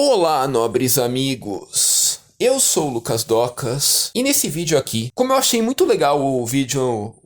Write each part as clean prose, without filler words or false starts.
Olá, nobres amigos! Eu sou o Lucas Docas, e nesse vídeo aqui, como eu achei muito legal um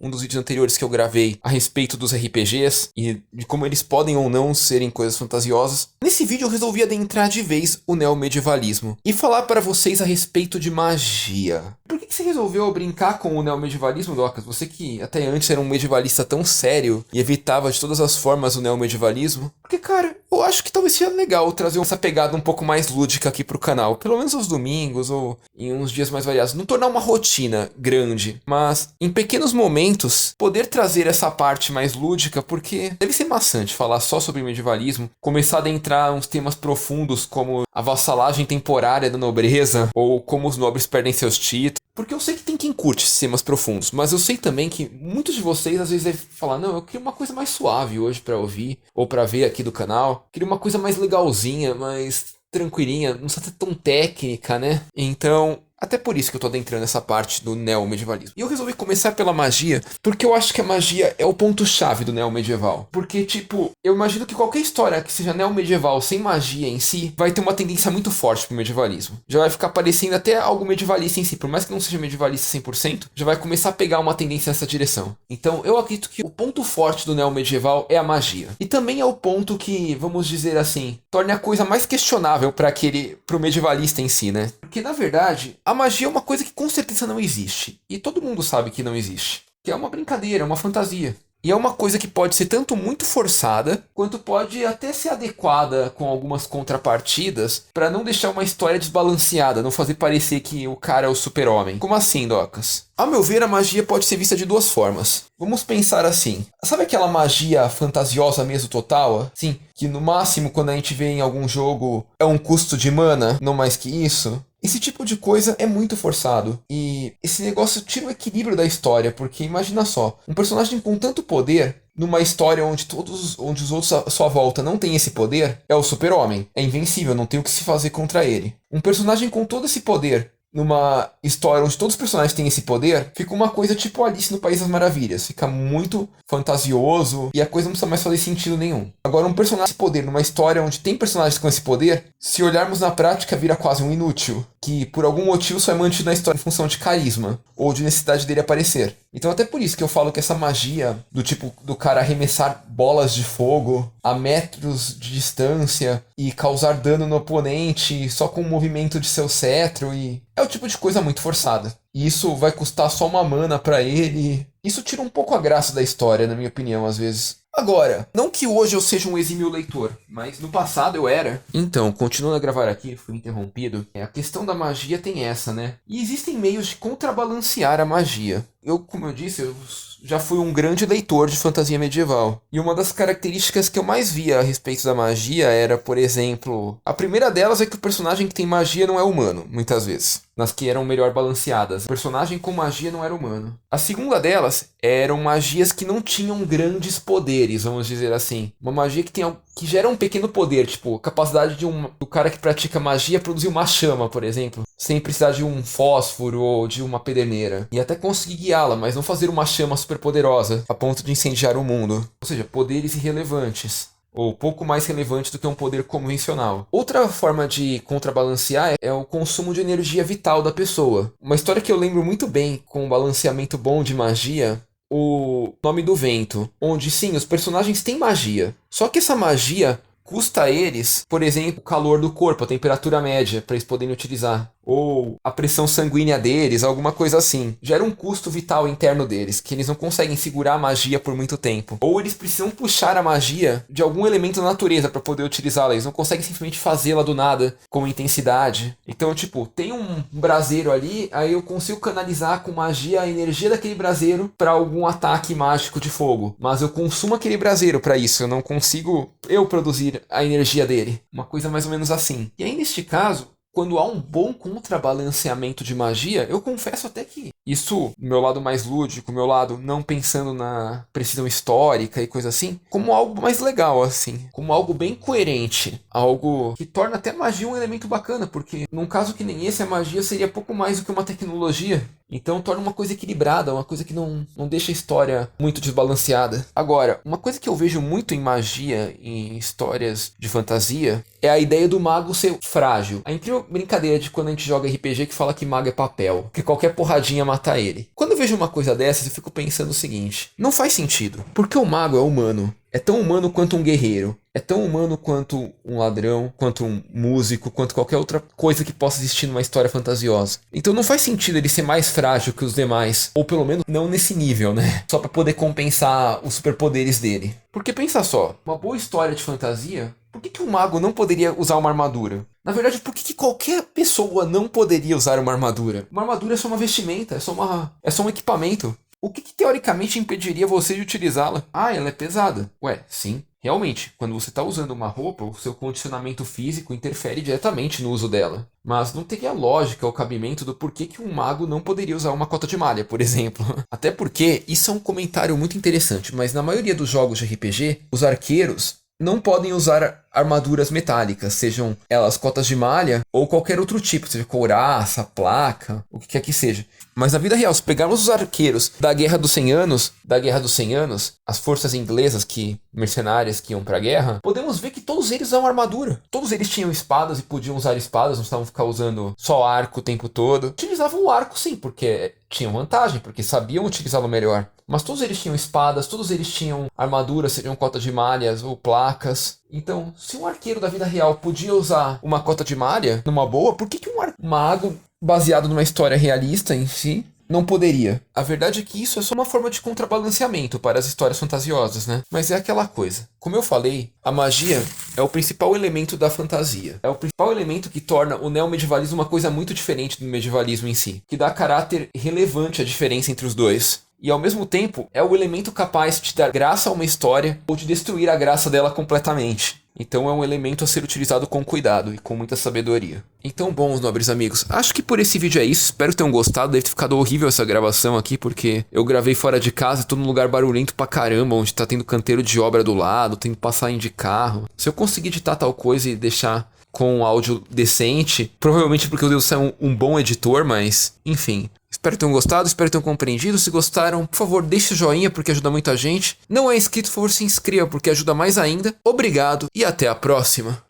dos vídeos anteriores que eu gravei a respeito dos RPGs e de como eles podem ou não serem coisas fantasiosas, nesse vídeo eu resolvi adentrar de vez o neomedievalismo e falar para vocês a respeito de magia. Por que você resolveu brincar com o neomedievalismo, Docas? Você que até antes era um medievalista tão sério e evitava de todas as formas o neomedievalismo? Porque, cara, eu acho que talvez seja legal trazer essa pegada um pouco mais lúdica aqui pro canal, pelo menos aos domingos ou em uns dias mais variados. Não tornar uma rotina grande, mas em pequenos momentos poder trazer essa parte mais lúdica, porque deve ser maçante falar só sobre medievalismo, começar a adentrar uns temas profundos como a vassalagem temporária da nobreza ou como os nobres perdem seus títulos. Porque eu sei que tem quem curte esses temas profundos, mas eu sei também que muitos de vocês às vezes devem falar: não, eu queria uma coisa mais suave hoje pra ouvir ou pra ver aqui do canal. Queria uma coisa mais legalzinha, mais tranquilinha, não precisa ser tão técnica, né? Então, até por isso que eu tô adentrando essa parte do neomedievalismo. E eu resolvi começar pela magia, porque eu acho que a magia é o ponto-chave do neomedieval. Porque, tipo, eu imagino que qualquer história que seja neomedieval sem magia em si, vai ter uma tendência muito forte pro medievalismo. Já vai ficar parecendo até algo medievalista em si, por mais que não seja medievalista 100%, já vai começar a pegar uma tendência nessa direção. Então, eu acredito que o ponto forte do neomedieval é a magia. E também é o ponto que, vamos dizer assim, torne a coisa mais questionável pro medievalista em si, né? Porque, na verdade, a magia é uma coisa que com certeza não existe. E todo mundo sabe que não existe. Que é uma brincadeira, uma fantasia. E é uma coisa que pode ser tanto muito forçada, quanto pode até ser adequada com algumas contrapartidas, para não deixar uma história desbalanceada, não fazer parecer que o cara é o super-homem. Como assim, Docas? Ao meu ver, a magia pode ser vista de duas formas. Vamos pensar assim. Sabe aquela magia fantasiosa mesmo total? Sim, que no máximo quando a gente vê em algum jogo é um custo de mana, não mais que isso? Esse tipo de coisa é muito forçado. E esse negócio tira o equilíbrio da história, porque imagina só, um personagem com tanto poder, numa história onde os outros à sua volta não têm esse poder, é o super-homem. É invencível, não tem o que se fazer contra ele. Um personagem com todo esse poder, numa história onde todos os personagens têm esse poder, fica uma coisa tipo Alice no País das Maravilhas. Fica muito fantasioso e a coisa não precisa mais fazer sentido nenhum. Agora, um personagem com esse poder numa história onde tem personagens com esse poder, se olharmos na prática, vira quase um inútil, que por algum motivo só é mantido na história em função de carisma ou de necessidade dele aparecer. Então até por isso que eu falo que essa magia do tipo do cara arremessar bolas de fogo a metros de distância e causar dano no oponente só com o movimento de seu cetro é o tipo de coisa muito forçada. E isso vai custar só uma mana pra ele. Isso tira um pouco a graça da história, na minha opinião, às vezes. Agora, não que hoje eu seja um exímio leitor, mas no passado eu era. Então, continuando a gravar aqui, fui interrompido. A questão da magia tem essa, né? E existem meios de contrabalancear a magia. Como eu disse, eu já fui um grande leitor de fantasia medieval. E uma das características que eu mais via a respeito da magia era, por exemplo... A primeira delas é que o personagem que tem magia não é humano, muitas vezes. Nas que eram melhor balanceadas. O personagem com magia não era humano. A segunda delas eram magias que não tinham grandes poderes, vamos dizer assim. Uma magia que gera um pequeno poder, tipo, capacidade do cara que pratica magia produzir uma chama, por exemplo, sem precisar de um fósforo ou de uma pederneira. E até conseguir guiá-la, mas não fazer uma chama super poderosa, a ponto de incendiar o mundo. Ou seja, poderes irrelevantes. Ou pouco mais relevante do que um poder convencional. Outra forma de contrabalancear é o consumo de energia vital da pessoa. Uma história que eu lembro muito bem, com um balanceamento bom de magia, o Nome do Vento, onde sim, os personagens têm magia. Só que essa magia custa a eles, por exemplo, o calor do corpo, a temperatura média, para eles poderem utilizar. Ou a pressão sanguínea deles, alguma coisa assim. Gera um custo vital interno deles, que eles não conseguem segurar a magia por muito tempo. Ou eles precisam puxar a magia de algum elemento da natureza para poder utilizá-la. Eles não conseguem simplesmente fazê-la do nada, com intensidade. Então, tipo, tem um braseiro ali, aí eu consigo canalizar com magia a energia daquele braseiro para algum ataque mágico de fogo. Mas eu consumo aquele braseiro para isso, eu não consigo produzir a energia dele. Uma coisa mais ou menos assim. E aí, neste caso, quando há um bom contrabalanceamento de magia, eu confesso até que isso, meu lado mais lúdico, meu lado não pensando na precisão histórica e coisa assim, como algo mais legal, assim, como algo bem coerente, algo que torna até a magia um elemento bacana, porque num caso que nem esse, a magia seria pouco mais do que uma tecnologia. Então torna uma coisa equilibrada, uma coisa que não deixa a história muito desbalanceada. Agora, uma coisa que eu vejo muito em magia, em histórias de fantasia, é a ideia do mago ser frágil. A incrível brincadeira de quando a gente joga RPG que fala que mago é papel, que qualquer porradinha mata ele. Quando eu vejo uma coisa dessas, eu fico pensando o seguinte: não faz sentido, porque o mago é humano. É tão humano quanto um guerreiro. É tão humano quanto um ladrão, quanto um músico, quanto qualquer outra coisa que possa existir numa história fantasiosa. Então não faz sentido ele ser mais frágil que os demais. Ou pelo menos não nesse nível, né? Só pra poder compensar os superpoderes dele. Porque pensa só, uma boa história de fantasia, por que um mago não poderia usar uma armadura? Na verdade, por que qualquer pessoa não poderia usar uma armadura? Uma armadura é só uma vestimenta, é só um equipamento. O que teoricamente impediria você de utilizá-la? Ah, ela é pesada. Ué, sim. Realmente, quando você está usando uma roupa, o seu condicionamento físico interfere diretamente no uso dela. Mas não teria lógica ou cabimento do porquê que um mago não poderia usar uma cota de malha, por exemplo. Até porque, isso é um comentário muito interessante, mas na maioria dos jogos de RPG, os arqueiros não podem usar armaduras metálicas, sejam elas cotas de malha ou qualquer outro tipo, seja couraça, placa, o que quer que seja. Mas na vida real, se pegarmos os arqueiros da Guerra dos 100 Anos, as forças inglesas mercenárias que iam pra guerra, podemos ver que todos eles usavam armadura. Todos eles tinham espadas e podiam usar espadas, não estavam ficar usando só arco o tempo todo. Utilizavam o arco sim, porque tinham vantagem, porque sabiam utilizá-lo melhor. Mas todos eles tinham espadas, todos eles tinham armaduras, seriam cotas de malhas ou placas. Então, se um arqueiro da vida real podia usar uma cota de malha numa boa, por que um mago baseado numa história realista em si não poderia? A verdade é que isso é só uma forma de contrabalanceamento para as histórias fantasiosas, né? Mas é aquela coisa. Como eu falei, a magia é o principal elemento da fantasia. É o principal elemento que torna o neomedievalismo uma coisa muito diferente do medievalismo em si, que dá caráter relevante à diferença entre os dois. E ao mesmo tempo, é o elemento capaz de dar graça a uma história ou de destruir a graça dela completamente. Então é um elemento a ser utilizado com cuidado e com muita sabedoria. Então, bons nobres amigos, acho que por esse vídeo é isso. Espero que tenham gostado. Deve ter ficado horrível essa gravação aqui, porque eu gravei fora de casa, tô num lugar barulhento pra caramba, onde tá tendo canteiro de obra do lado, tendo passagem de carro. Se eu conseguir editar tal coisa e deixar com um áudio decente, provavelmente porque eu devo ser um bom editor, mas enfim. Espero que tenham gostado, espero que tenham compreendido. Se gostaram, por favor, deixe o joinha porque ajuda muito a gente. Não é inscrito, por favor, se inscreva porque ajuda mais ainda. Obrigado e até a próxima.